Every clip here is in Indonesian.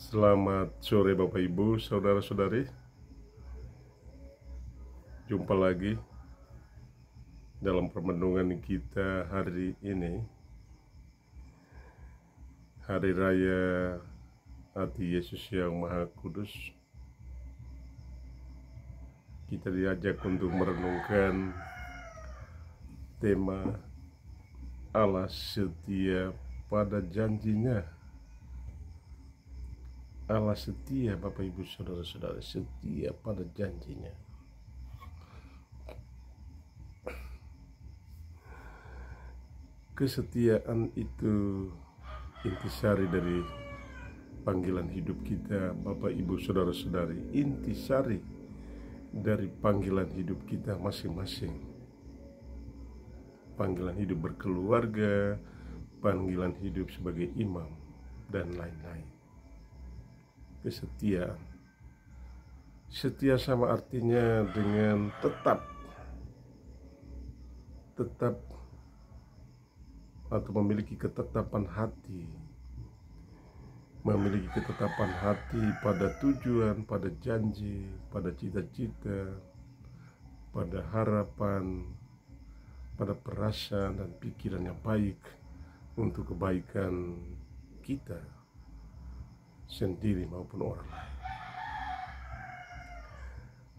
Selamat sore Bapak Ibu, Saudara-saudari. Jumpa lagi dalam permenungan kita hari ini, Hari Raya Hati Yesus yang Maha Kudus. Kita diajak untuk merenungkan tema Allah setia pada janjinya. Allah setia, Bapak Ibu Saudara-saudara, setia pada janjinya. Kesetiaan itu intisari dari panggilan hidup kita, Bapak Ibu Saudara-saudari. Intisari dari panggilan hidup kita masing-masing. Panggilan hidup berkeluarga, panggilan hidup sebagai imam, dan lain-lain. Kesetiaan. Setia sama artinya dengan tetap atau memiliki ketetapan hati, memiliki ketetapan hati pada tujuan, pada janji, pada cita-cita, pada harapan, pada perasaan dan pikiran yang baik untuk kebaikan kita sendiri maupun orang lain.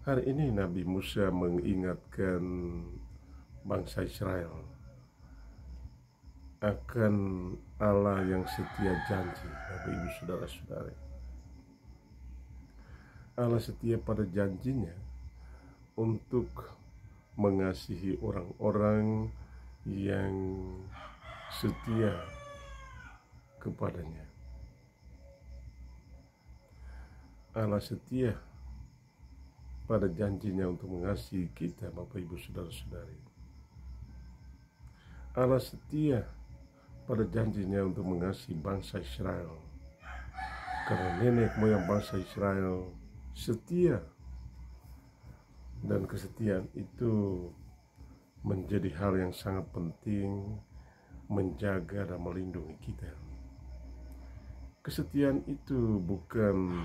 Hari ini Nabi Musa mengingatkan bangsa Israel akan Allah yang setia janji. Bapak Ibu Saudara-saudari, Allah setia pada janjinya untuk mengasihi orang-orang yang setia kepadanya. Allah setia pada janjinya untuk mengasihi kita, Bapak Ibu Saudara-saudari. Allah setia pada janjinya untuk mengasihi bangsa Israel, karena nenek moyang bangsa Israel setia, dan kesetiaan itu menjadi hal yang sangat penting menjaga dan melindungi kita. Kesetiaan itu bukan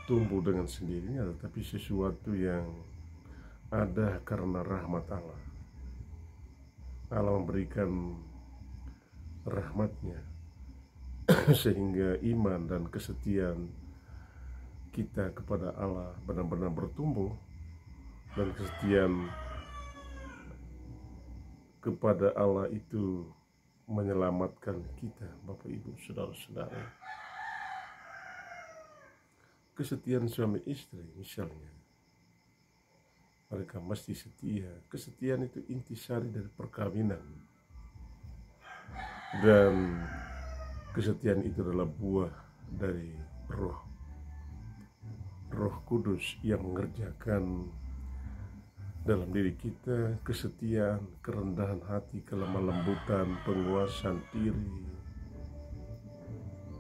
tumbuh dengan sendirinya, tetapi sesuatu yang ada karena rahmat Allah. Allah memberikan rahmatnya sehingga iman dan kesetiaan kita kepada Allah benar-benar bertumbuh, dan kesetiaan kepada Allah itu menyelamatkan kita, Bapak Ibu Saudara-saudara. Kesetiaan suami istri misalnya, mereka mesti setia. Kesetiaan itu intisari dari perkawinan, dan kesetiaan itu adalah buah dari Roh Kudus yang mengerjakan dalam diri kita kesetiaan, kerendahan hati, kelemah lembutan, penguasaan diri,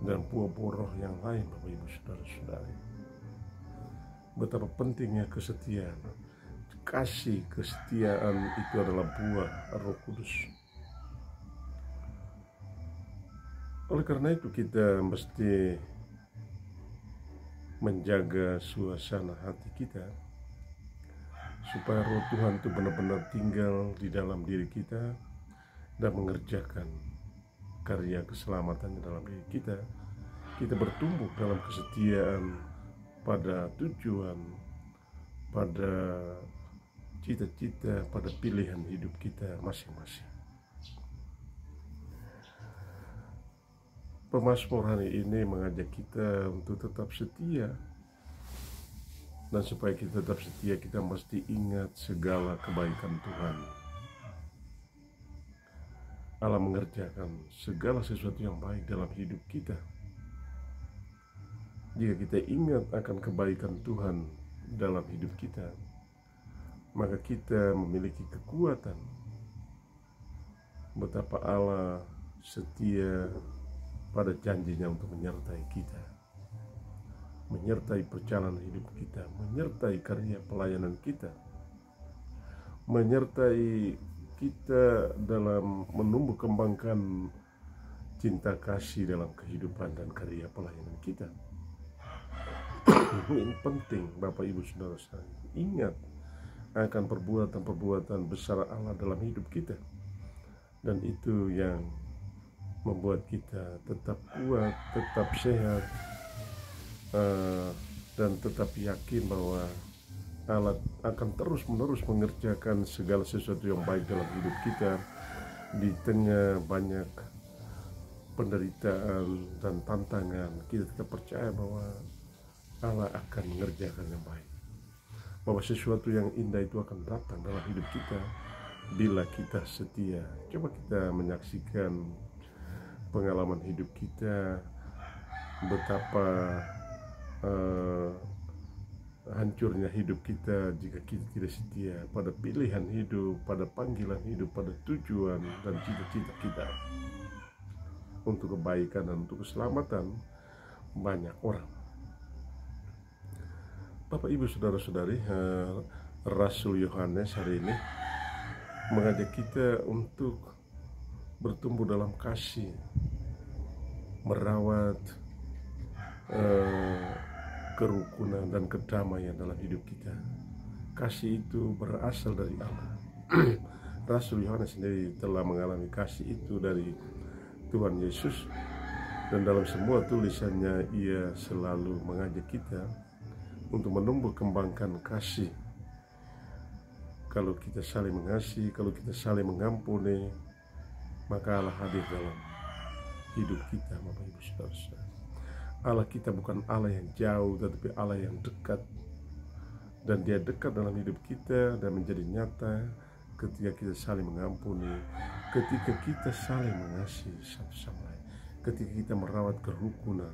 dan buah-buah roh yang lain, Bapak Ibu Saudara-saudari. Betapa pentingnya kesetiaan. Kasih kesetiaan itu adalah buah Roh Kudus. Oleh karena itu kita mesti menjaga suasana hati kita supaya Roh Tuhan itu benar-benar tinggal di dalam diri kita dan mengerjakan karya keselamatan dalam diri kita. Kita bertumbuh dalam kesetiaan pada tujuan, pada cita-cita, pada pilihan hidup kita masing-masing. Pemazmur hari ini mengajak kita untuk tetap setia, dan supaya kita tetap setia, kita mesti ingat segala kebaikan Tuhan. Allah mengerjakan segala sesuatu yang baik dalam hidup kita. Jika kita ingat akan kebaikan Tuhan dalam hidup kita, maka kita memiliki kekuatan betapa Allah setia pada janjinya untuk menyertai kita, menyertai perjalanan hidup kita, menyertai karya pelayanan kita, menyertai kita dalam menumbuh kembangkan cinta kasih dalam kehidupan dan karya pelayanan kita. Ini penting Bapak Ibu Saudara saya. Ingat akan perbuatan-perbuatan besar Allah dalam hidup kita. Dan itu yang membuat kita tetap kuat, tetap sehat, dan tetap yakin bahwa Allah akan terus-menerus mengerjakan segala sesuatu yang baik dalam hidup kita di tengah banyak penderitaan dan tantangan. Kita tetap percaya bahwa Allah akan mengerjakan yang baik, bahwa sesuatu yang indah itu akan datang dalam hidup kita bila kita setia. Coba kita menyaksikan pengalaman hidup kita, betapa hancurnya hidup kita jika kita tidak setia pada pilihan hidup, pada panggilan hidup, pada tujuan dan cita-cita kita untuk kebaikan dan untuk keselamatan banyak orang. Bapak Ibu Saudara-saudari, Rasul Yohanes hari ini mengajak kita untuk bertumbuh dalam kasih, merawat kerukunan dan kedamaian dalam hidup kita. Kasih itu berasal dari Allah. Rasul Yohanes sendiri telah mengalami kasih itu dari Tuhan Yesus, dan dalam semua tulisannya ia selalu mengajak kita untuk menumbuh kembangkan kasih. Kalau kita saling mengasihi, kalau kita saling mengampuni, maka Allah hadir dalam hidup kita, Bapak Ibu Saudara. Allah kita bukan Allah yang jauh, tetapi Allah yang dekat. Dan Dia dekat dalam hidup kita dan menjadi nyata ketika kita saling mengampuni, ketika kita saling mengasihi satu sama lain, ketika kita merawat kerukunan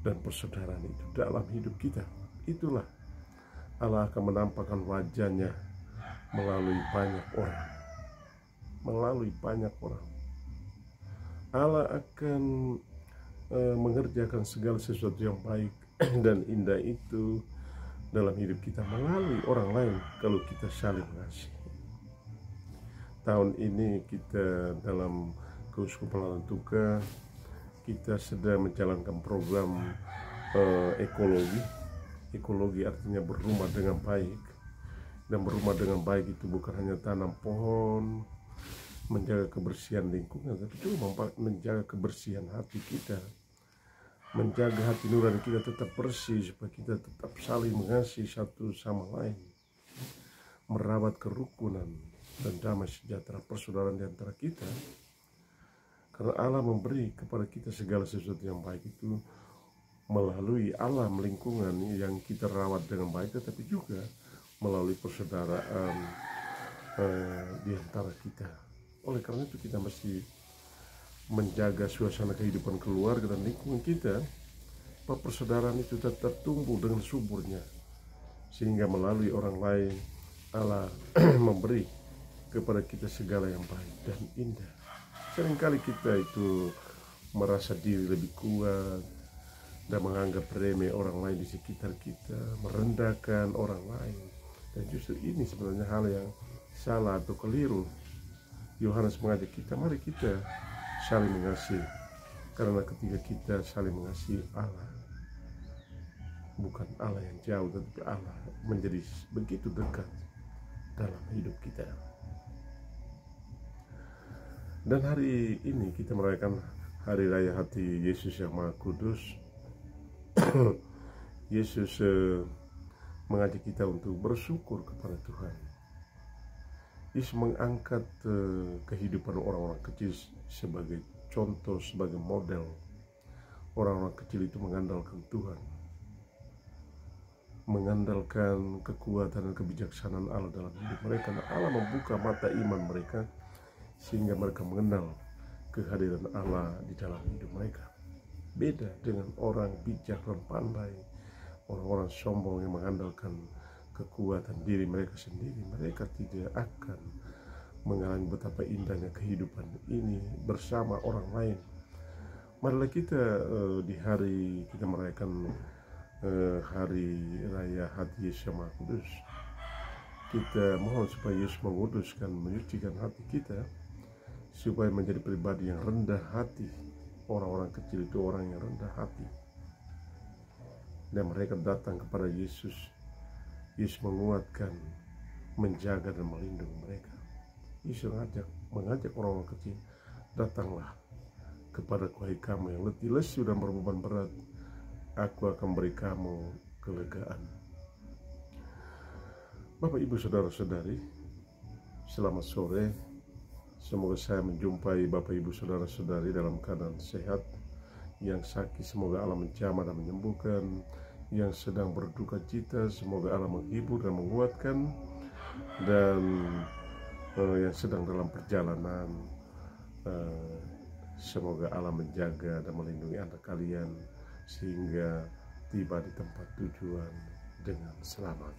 dan persaudaraan itu dalam hidup kita. Itulah Allah akan menampakkan wajahnya melalui banyak orang. Melalui banyak orang Allah akan mengerjakan segala sesuatu yang baik dan indah itu dalam hidup kita melalui orang lain kalau kita saling mengasihi. Tahun ini kita dalam Keuskupan Larantuka kita sedang menjalankan program ekologi artinya berumah dengan baik. Dan berumah dengan baik itu bukan hanya tanam pohon, menjaga kebersihan lingkungan, tapi juga menjaga kebersihan hati kita, menjaga hati nurani kita tetap bersih, supaya kita tetap saling mengasihi satu sama lain, merawat kerukunan dan damai sejahtera persaudaraan di antara kita. Karena Allah memberi kepada kita segala sesuatu yang baik itu melalui alam lingkungan yang kita rawat dengan baik, tetapi juga melalui persaudaraan di antara kita. Oleh karena itu kita mesti menjaga suasana kehidupan keluarga dan lingkungan kita, bahwa persaudaraan itu tetap tumbuh dengan suburnya, sehingga melalui orang lain Allah memberi kepada kita segala yang baik dan indah. Seringkali kita itu merasa diri lebih kuat dan menganggap remeh orang lain di sekitar kita, merendahkan orang lain. Dan justru ini sebenarnya hal yang salah atau keliru. Yohanes mengajak kita, mari kita saling mengasihi. Karena ketika kita saling mengasihi, Allah bukan Allah yang jauh, tetapi Allah menjadi begitu dekat dalam hidup kita. Dan hari ini kita merayakan Hari Raya Hati Yesus yang Maha Kudus. Yesus mengajak kita untuk bersyukur kepada Tuhan. Yesus mengangkat kehidupan orang-orang kecil sebagai contoh, sebagai model. Orang-orang kecil itu mengandalkan Tuhan, mengandalkan kekuatan dan kebijaksanaan Allah dalam hidup mereka. Dan Allah membuka mata iman mereka sehingga mereka mengenal kehadiran Allah di dalam hidup mereka. Beda dengan orang bijak dan pandai, orang-orang sombong yang mengandalkan kekuatan diri mereka sendiri. Mereka tidak akan mengalami betapa indahnya kehidupan ini bersama orang lain. Marilah kita di hari kita merayakan Hari Raya Hati Yesus yang Maha Kudus, kita mohon supaya Yesus menguduskan, menyucikan hati kita, supaya menjadi pribadi yang rendah hati. Orang-orang kecil itu orang yang rendah hati, dan mereka datang kepada Yesus. Yesus menguatkan, menjaga dan melindungi mereka. Yesus mengajak orang-orang kecil, datanglah kepadaku hai kamu yang letih lesu dan berbeban berat, aku akan beri kamu kelegaan. Bapak, Ibu, saudara-saudari, selamat sore. Semoga saya menjumpai Bapak, Ibu, saudara-saudari dalam keadaan sehat. Yang sakit semoga Allah menjamah dan menyembuhkan. Yang sedang berduka cita semoga Allah menghibur dan menguatkan. Dan yang sedang dalam perjalanan, semoga Allah menjaga dan melindungi anak kalian sehingga tiba di tempat tujuan dengan selamat.